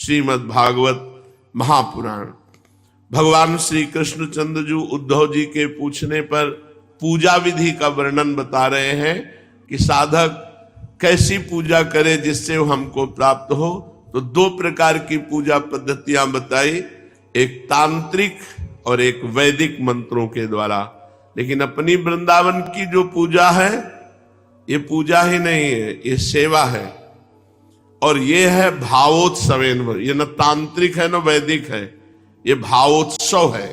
श्रीमद् भागवत महापुराण। भगवान श्री कृष्णचंद्र जी उद्धव जी के पूछने पर पूजा विधि का वर्णन बता रहे हैं कि साधक कैसी पूजा करे जिससे वो हमको प्राप्त हो। तो दो प्रकार की पूजा पद्धतियां बताई, एक तांत्रिक और एक वैदिक मंत्रों के द्वारा। लेकिन अपनी वृंदावन की जो पूजा है ये पूजा ही नहीं है, ये सेवा है और ये है भावोत्सवेन। ये न तांत्रिक है न वैदिक है, ये भावोत्सव है।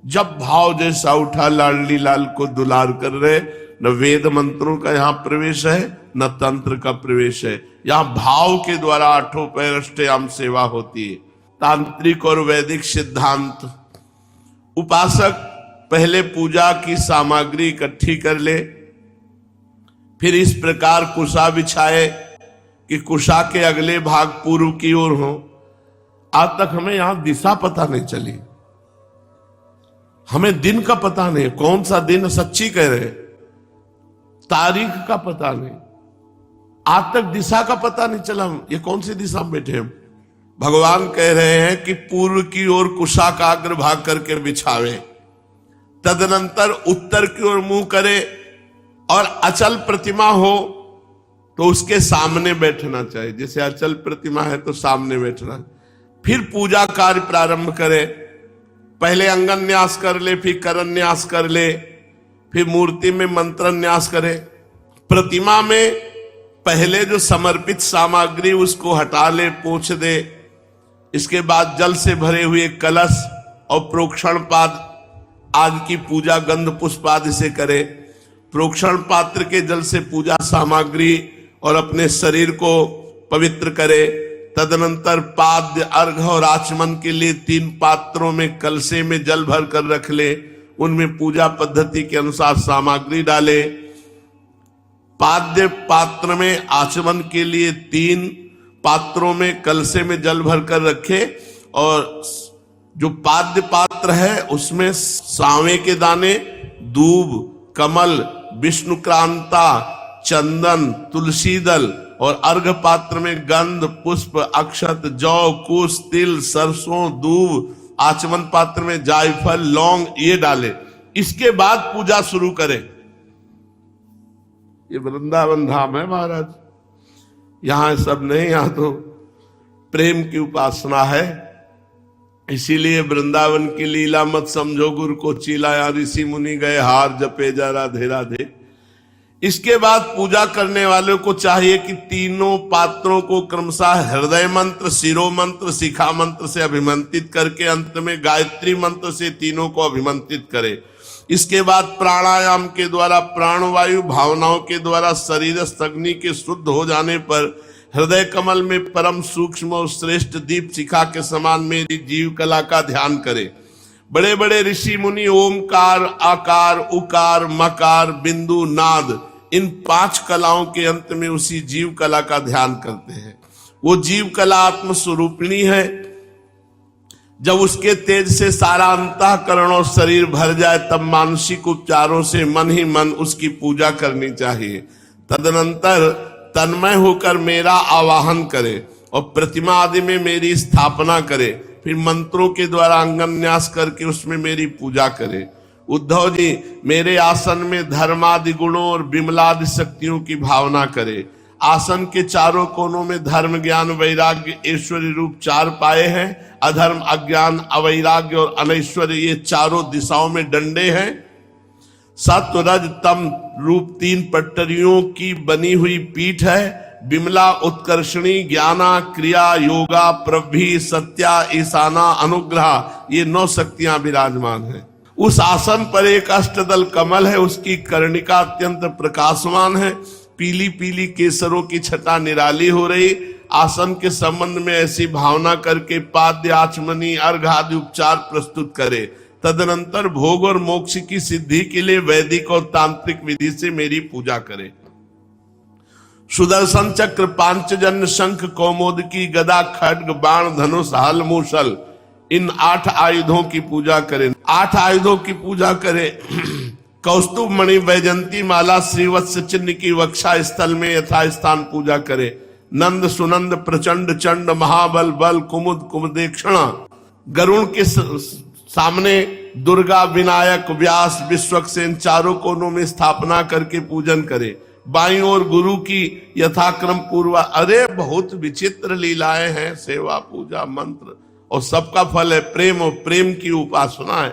जब भाव जैसा उठा लाडली लाल को दुलार कर रहे, न वेद मंत्रों का यहाँ प्रवेश है न तंत्र का प्रवेश है। यहाँ भाव के द्वारा आठों पैर अष्टयाम सेवा होती है। तांत्रिक और वैदिक सिद्धांत, उपासक पहले पूजा की सामग्री इकट्ठी कर ले, फिर इस प्रकार कुशा बिछाए कि कुशा के अगले भाग पूर्व की ओर हो। आज तक हमें यहां दिशा पता नहीं चली, हमें दिन का पता नहीं, कौन सा दिन, सच्ची कह रहे, तारीख का पता नहीं, आज तक दिशा का पता नहीं चला। ये कौन सी दिशा में बैठे हम? भगवान कह रहे हैं कि पूर्व की ओर कुशा का अग्रभाग करके बिछावे, तदनंतर उत्तर की ओर मुंह करे और अचल प्रतिमा हो तो उसके सामने बैठना चाहिए। जैसे अचल प्रतिमा है तो सामने बैठना। फिर पूजा कार्य प्रारंभ करे, पहले अंगन न्यास कर ले, फिर करन न्यास कर ले, फिर मूर्ति में मंत्र न्यास करे। प्रतिमा में पहले जो समर्पित सामग्री उसको हटा ले, पोंछ दे। इसके बाद जल से भरे हुए कलश और प्रोक्षण पाद आज की पूजा गंध पुष्प आदि से करे। प्रोक्षण पात्र के जल से पूजा सामग्री और अपने शरीर को पवित्र करे। तदनंतर पाद्य, अर्घ और आचमन के लिए 3 पात्रों में कलशे में जल भर कर रख ले, उनमें पूजा पद्धति के अनुसार सामग्री डाले। पाद्य पात्र में आचमन के लिए 3 पात्रों में कलशे में जल भर कर रखे और जो पाद्य पात्र है उसमें सांवे के दाने, दूब, कमल, विष्णुक्रांता, चंदन, तुलसी दल और अर्घ पात्र में गंध, पुष्प, अक्षत, जौ, कुश, तिल, सरसों, दूब, आचमन पात्र में जायफल, लौंग ये डाले। इसके बाद पूजा शुरू करे। ये वृंदावन धाम है महाराज, यहां सब नहीं, यहां तो प्रेम की उपासना है। इसीलिए वृंदावन की लीला मत समझो गुरु को चिल्लाया, ऋषि मुनि गए हार जपे जा राधे राधे। इसके बाद पूजा करने वालों को चाहिए कि तीनों पात्रों को क्रमशः हृदय मंत्र, शिरो मंत्र, शिखा मंत्र से अभिमंत्रित करके अंत में गायत्री मंत्र से तीनों को अभिमंत्रित करे। इसके बाद प्राणायाम के द्वारा प्राणवायु भावनाओं के द्वारा शरीरस्थ अग्नि के शुद्ध हो जाने पर हृदय कमल में परम सूक्ष्म और श्रेष्ठ दीप शिखा के समान मेरी जीव कला का ध्यान करे। बड़े बड़े ऋषि मुनि ओमकार, आकार, उकार, मकार, बिंदु, नाद इन 5 कलाओं के अंत में उसी जीव कला का ध्यान करते हैं। वो जीव कला आत्मस्वरूपिणी है। जब उसके तेज से सारा अंतःकरण और शरीर भर जाए तब मानसिक उपचारों से मन ही मन उसकी पूजा करनी चाहिए। तदनंतर तन्मय होकर मेरा आवाहन करे और प्रतिमा आदि में मेरी स्थापना करे। फिर मंत्रों के द्वारा अंगन्यास करके उसमें मेरी पूजा करे। उद्धव जी मेरे आसन में धर्मादि गुणों और विमलादि शक्तियों की भावना करे। आसन के चारों कोनों में धर्म, ज्ञान, वैराग्य, ऐश्वर्य रूप 4 पाए हैं। अधर्म, अज्ञान, अवैराग्य और अनैश्वर्य ये चारों दिशाओं में डंडे हैं। सत्व, रज, तम रूप 3 पट्टरियों की बनी हुई पीठ है। विमला, उत्कर्षणी, ज्ञाना, क्रिया, योगा, प्रभि, सत्या, ईशाना, अनुग्रह ये 9 शक्तियां विराजमान हैं। उस आसन पर एक अष्टदल कमल है, उसकी कर्णिका अत्यंत प्रकाशमान है। पीली पीली केसरों की छटा निराली हो रही। आसन के संबंध में ऐसी भावना करके पाद्य, आचमनी, अर्घ आदि उपचार प्रस्तुत करे। तदनंतर भोग और मोक्ष की सिद्धि के लिए वैदिक और तांत्रिक विधि से मेरी पूजा करे। सुदर्शन चक्र, पांचजन्य, शंख, कौमोदकी, गदा, खड्ग, बाण, धनुष, हल, मूसल इन 8 आयुधों की पूजा करें। 8 आयुधों की पूजा करें। कौस्तुभ मणि, वैजंती माला, श्रीवत्स चिन्ह की वक्षा स्थल में यथास्थान पूजा करे। नंद सुनंद प्रचंड चंड महाबल बल कुमुद कुमुदेक्षण। गरुण के सामने दुर्गा विनायक व्यास विश्वक्सेन चारों कोनों में स्थापना करके पूजन करे। बाईं ओर गुरु की यथाक्रम पूर्वा। अरे बहुत विचित्र लीलाएं हैं, सेवा पूजा मंत्र और सबका फल है प्रेम, और प्रेम की उपासना है।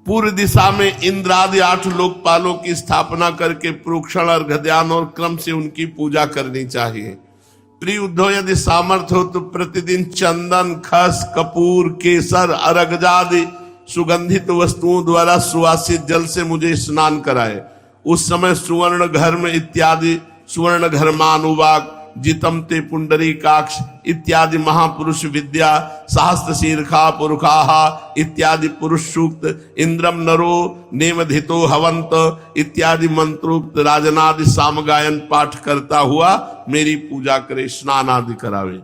पूर्व दिशा में इंद्रादि 8 लोकपालों की स्थापना करके प्रोक्षण अर्घ ध्यान और क्रम से उनकी पूजा करनी चाहिए। प्रिय उद्धव, यदि सामर्थ्य हो तो प्रतिदिन चंदन खस कपूर केसर अर्घादि सुगंधित वस्तुओं द्वारा सुवासित जल से मुझे स्नान कराए। उस समय सुवर्ण घर्म इत्यादि सुवर्ण घर्मानुवाक जितम ते पुंडरी काक्ष इत्यादि महापुरुष विद्या सहस्त्र शीर्षा पुरुषाहा इत्यादि पुरुष सूक्त इंद्रम नरो नेमधितो हवंत इत्यादि मंत्रोक्त राजनादि सामगायन पाठ करता हुआ मेरी पूजा करे, स्नान आदि करावे।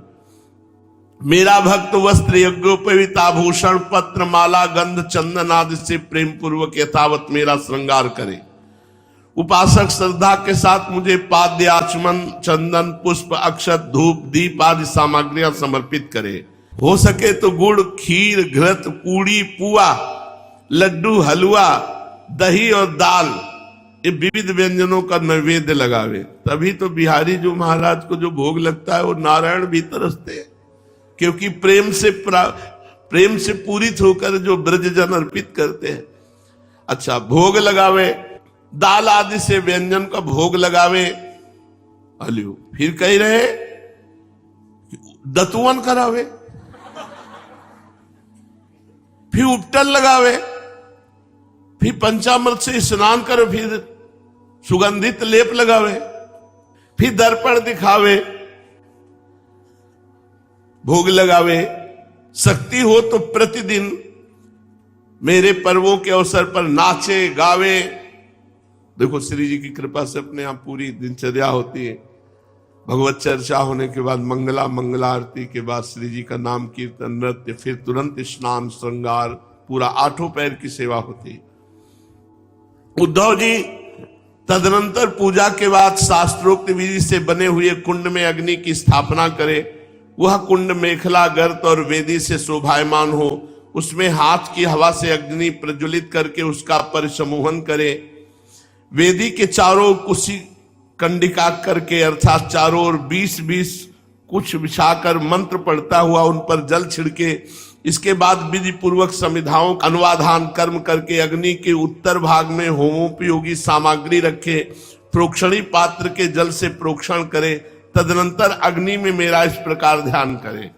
मेरा भक्त वस्त्र यज्ञोपवीत आभूषण पत्र माला गंध चंदन आदि से प्रेम पूर्वक यथावत मेरा श्रृंगार करे। उपासक श्रद्धा के साथ मुझे पाद्य आचमन चंदन पुष्प अक्षत धूप दीप आदि सामग्रियां समर्पित करे। हो सके तो गुड़ खीर घृत पूड़ी पुआ लड्डू हलवा दही और दाल ये विविध व्यंजनों का नैवेद्य लगावे। तभी तो बिहारी जो महाराज को जो भोग लगता है वो नारायण भी तरसते हैं, क्योंकि प्रेम से पूरित होकर जो ब्रजजन अर्पित करते हैं। अच्छा, भोग लगावे, दाल आदि से व्यंजन का भोग लगावे। अलियो फिर कह रहे दतुवन करावे, फिर उपटन लगावे, फिर पंचामृत से स्नान करे, फिर सुगंधित लेप लगावे, फिर दर्पण दिखावे, भोग लगावे। शक्ति हो तो प्रतिदिन मेरे पर्वों के अवसर पर नाचे गावे। देखो श्री जी की कृपा से अपने यहाँ पूरी दिनचर्या होती है। भगवत चर्चा होने के बाद मंगला आरती के बाद श्री जी का नाम कीर्तन नृत्य, फिर तुरंत स्नान श्रृंगार, पूरा 8 पैर की सेवा होती है। उद्धव जी तदनंतर पूजा के बाद शास्त्रोक्त विधि से बने हुए कुंड में अग्नि की स्थापना करे। वह कुंड मेखला गर्त और वेदी से शोभायमान हो। उसमें हाथ की हवा से अग्नि प्रज्वलित करके उसका परिसमूहन करे। वेदी के चारों कुशी कंडिका करके अर्थात चारों ओर 20-20 कुछ बिछाकर मंत्र पढ़ता हुआ उन पर जल छिड़के। इसके बाद विधि पूर्वक समिधाओं अनुवाधान कर्म करके अग्नि के उत्तर भाग में होमोपयोगी सामग्री रखे। प्रोक्षणी पात्र के जल से प्रोक्षण करे। तदनंतर अग्नि में मेरा इस प्रकार ध्यान करे।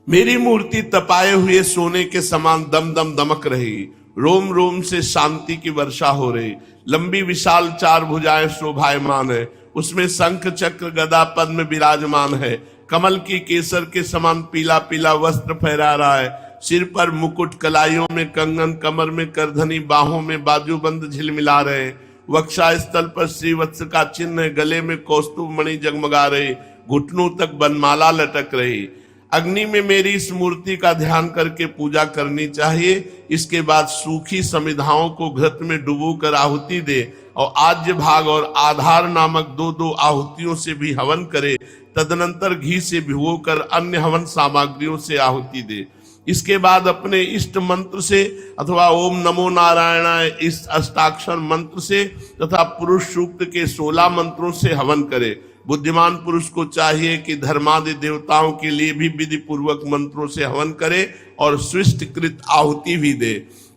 मेरी मूर्ति तपाए हुए सोने के समान दम दम दमक रही। रोम रोम से शांति की वर्षा हो रही। लंबी विशाल 4 भुजाएं शोभायमान है। उसमें शंख चक्र गदा पद्म विराजमान है। कमल की केसर के समान पीला पीला वस्त्र फहरा रहा है। सिर पर मुकुट, कलाइयों में कंगन, कमर में करधनी, बाहों में बाजूबंद झिलमिला रहे। वक्षा स्थल पर श्रीवत्स का चिन्ह, गले में कौस्तुभ मणि जगमगा रही। घुटनों तक बनमाला लटक रही। अग्नि में मेरी इस मूर्ति का ध्यान करके पूजा करनी चाहिए। इसके बाद सूखी समिधाओं को घृत में डुबो कर आहुति दे और आज्य भाग और आधार नामक 2-2 आहुतियों से भी हवन करे। तदनंतर घी से भिगोकर अन्य हवन सामग्रियों से आहुति दे। इसके बाद अपने इष्ट मंत्र से अथवा ओम नमो नारायणाय इस अष्टाक्षर मंत्र से तथा पुरुष सूक्त के 16 मंत्रों से हवन करे। बुद्धिमान पुरुष को चाहिए कि धर्मादि देवताओं के लिए भी विधि पूर्वक मंत्रों से हवन करे और स्विष्टकृत आहुति भी दे।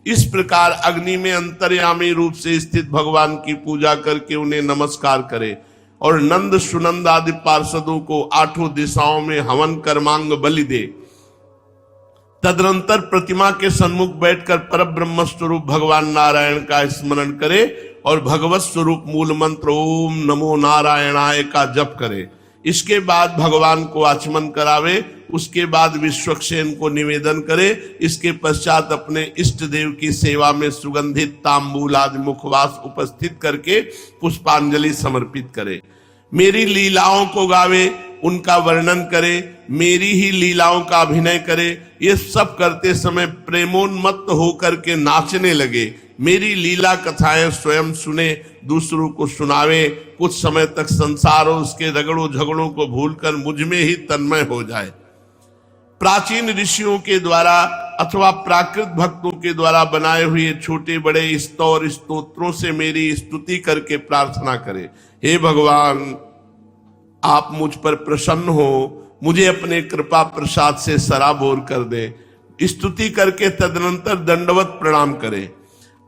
इस प्रकार अग्नि में अंतर्यामी रूप से स्थित भगवान की पूजा करके उन्हें नमस्कार करे और नंद सुनंद आदि पार्षदों को 8 दिशाओं में हवन कर्मांग बलि दे। तदनंतर प्रतिमा के सन्मुख बैठकर परब्रह्म स्वरूप भगवान नारायण का स्मरण करे और भगवत स्वरूप मूल मंत्र ओम नमो नारायणाय का जप करे। इसके बाद भगवान को आचमन करावे। उसके बाद विश्वक्सेन को निवेदन करे। इसके पश्चात अपने इष्ट देव की सेवा में सुगंधित तांबूल आदि मुखवास उपस्थित करके पुष्पांजलि समर्पित करे। मेरी लीलाओं को गावे। उनका वर्णन करे, मेरी ही लीलाओं का अभिनय करे। ये सब करते समय प्रेमोन्मत्त होकर के नाचने लगे। मेरी लीला कथाएं स्वयं सुने, दूसरों को सुनावे, कुछ समय तक संसार और उसके रगड़ों झगड़ों को भूलकर मुझ में ही तन्मय हो जाए। प्राचीन ऋषियों के द्वारा अथवा प्राकृत भक्तों के द्वारा बनाए हुए छोटे बड़े स्तोत्र स्तोत्रों से मेरी स्तुति करके प्रार्थना करे, हे भगवान आप मुझ पर प्रसन्न हो, मुझे अपने कृपा प्रसाद से सराबोर कर दे। स्तुति करके तदनंतर दंडवत प्रणाम करे,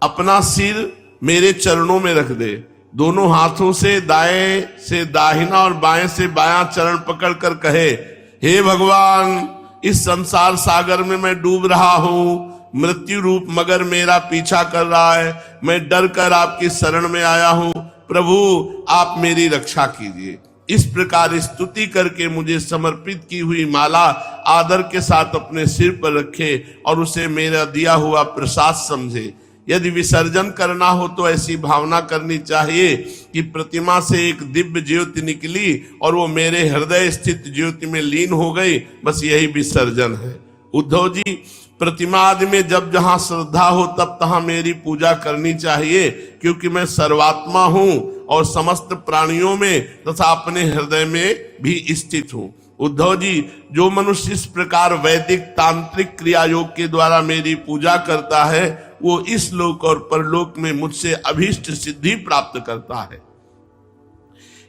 अपना सिर मेरे चरणों में रख दे, दोनों हाथों से दाएं से दाहिना और बाएं से बायां चरण पकड़ कर कहे, हे भगवान इस संसार सागर में मैं डूब रहा हूं, मृत्यु रूप मगर मेरा पीछा कर रहा है, मैं डर कर आपकी शरण में आया हूं, प्रभु आप मेरी रक्षा कीजिए। इस प्रकार स्तुति करके मुझे समर्पित की हुई माला आदर के साथ अपने सिर पर रखे और उसे मेरा दिया हुआ प्रसाद समझे। यदि विसर्जन करना हो तो ऐसी भावना करनी चाहिए कि प्रतिमा से एक दिव्य ज्योति निकली और वो मेरे हृदय स्थित ज्योति में लीन हो गई, बस यही विसर्जन है। उद्धव जी, प्रतिमा आदि में जब जहां श्रद्धा हो तब तहां मेरी पूजा करनी चाहिए, क्योंकि मैं सर्वात्मा हूं और समस्त प्राणियों में तथा अपने हृदय में भी स्थित हूं। उद्धव जी, जो मनुष्य इस प्रकार वैदिक तांत्रिक क्रिया योग के द्वारा मेरी पूजा करता है वो इस लोक और परलोक में मुझसे अभीष्ट सिद्धि प्राप्त करता है।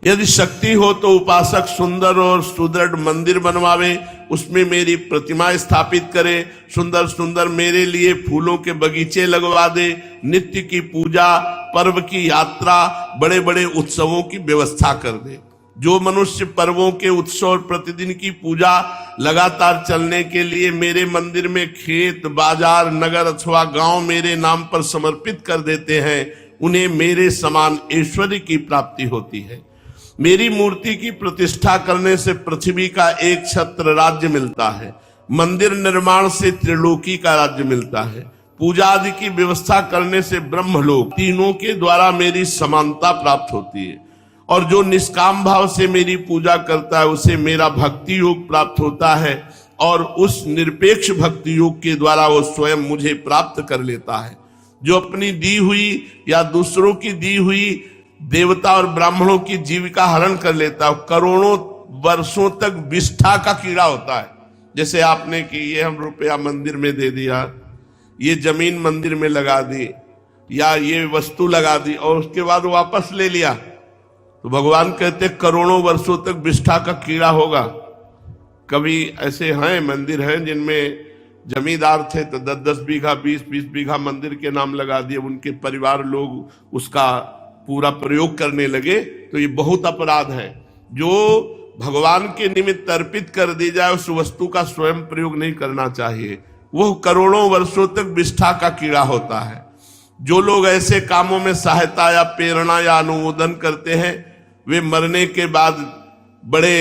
यदि शक्ति हो तो उपासक सुंदर और सुदृढ़ मंदिर बनवावे, उसमें मेरी प्रतिमा स्थापित करे, सुंदर सुंदर मेरे लिए फूलों के बगीचे लगवा दे, नित्य की पूजा, पर्व की यात्रा, बड़े बड़े उत्सवों की व्यवस्था कर दे। जो मनुष्य पर्वों के उत्सव और प्रतिदिन की पूजा लगातार चलने के लिए मेरे मंदिर में खेत, बाजार, नगर अथवा गांव मेरे नाम पर समर्पित कर देते हैं, उन्हें मेरे समान ऐश्वर्य की प्राप्ति होती है। मेरी मूर्ति की प्रतिष्ठा करने से पृथ्वी का एक छत्र राज्य मिलता है, मंदिर निर्माण से त्रिलोकी का राज्य मिलता है, पूजा आदि की व्यवस्था करने से ब्रह्मलोक, तीनों के द्वारा मेरी समानता प्राप्त होती है। और जो निष्काम भाव से मेरी पूजा करता है उसे मेरा भक्ति योग प्राप्त होता है और उस निरपेक्ष भक्ति योग के द्वारा वो स्वयं मुझे प्राप्त कर लेता है। जो अपनी दी हुई या दूसरों की दी हुई देवता और ब्राह्मणों की जीविका हरण कर लेता है, करोड़ों वर्षों तक विष्ठा का कीड़ा होता है। जैसे आपने कि ये हम रुपया मंदिर में दे दिया, ये जमीन मंदिर में लगा दी या ये वस्तु लगा दी और उसके बाद वापस ले लिया, तो भगवान कहते करोड़ों वर्षों तक विष्ठा का कीड़ा होगा। कभी ऐसे हैं मंदिर हैं जिनमें जमींदार थे तो 10-10 बीघा 20-20 बीघा मंदिर के नाम लगा दिए, उनके परिवार लोग उसका पूरा प्रयोग करने लगे, तो ये बहुत अपराध है। जो भगवान के निमित्त अर्पित कर दी जाए उस वस्तु का स्वयं प्रयोग नहीं करना चाहिए, वो करोड़ों वर्षों तक विष्ठा का कीड़ा होता है। जो लोग ऐसे कामों में सहायता या प्रेरणा या अनुमोदन करते हैं वे मरने के बाद बड़े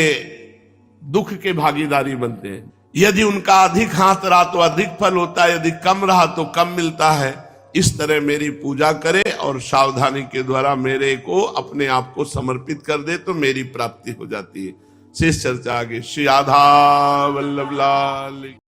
दुख के भागीदारी बनते हैं। यदि उनका अधिक हाथ रहा तो अधिक फल होता है, यदि कम रहा तो कम मिलता है। इस तरह मेरी पूजा करे और सावधानी के द्वारा मेरे को अपने आप को समर्पित कर दे तो मेरी प्राप्ति हो जाती है। शेष चर्चा आगे। श्री राधा वल्लभ लाल।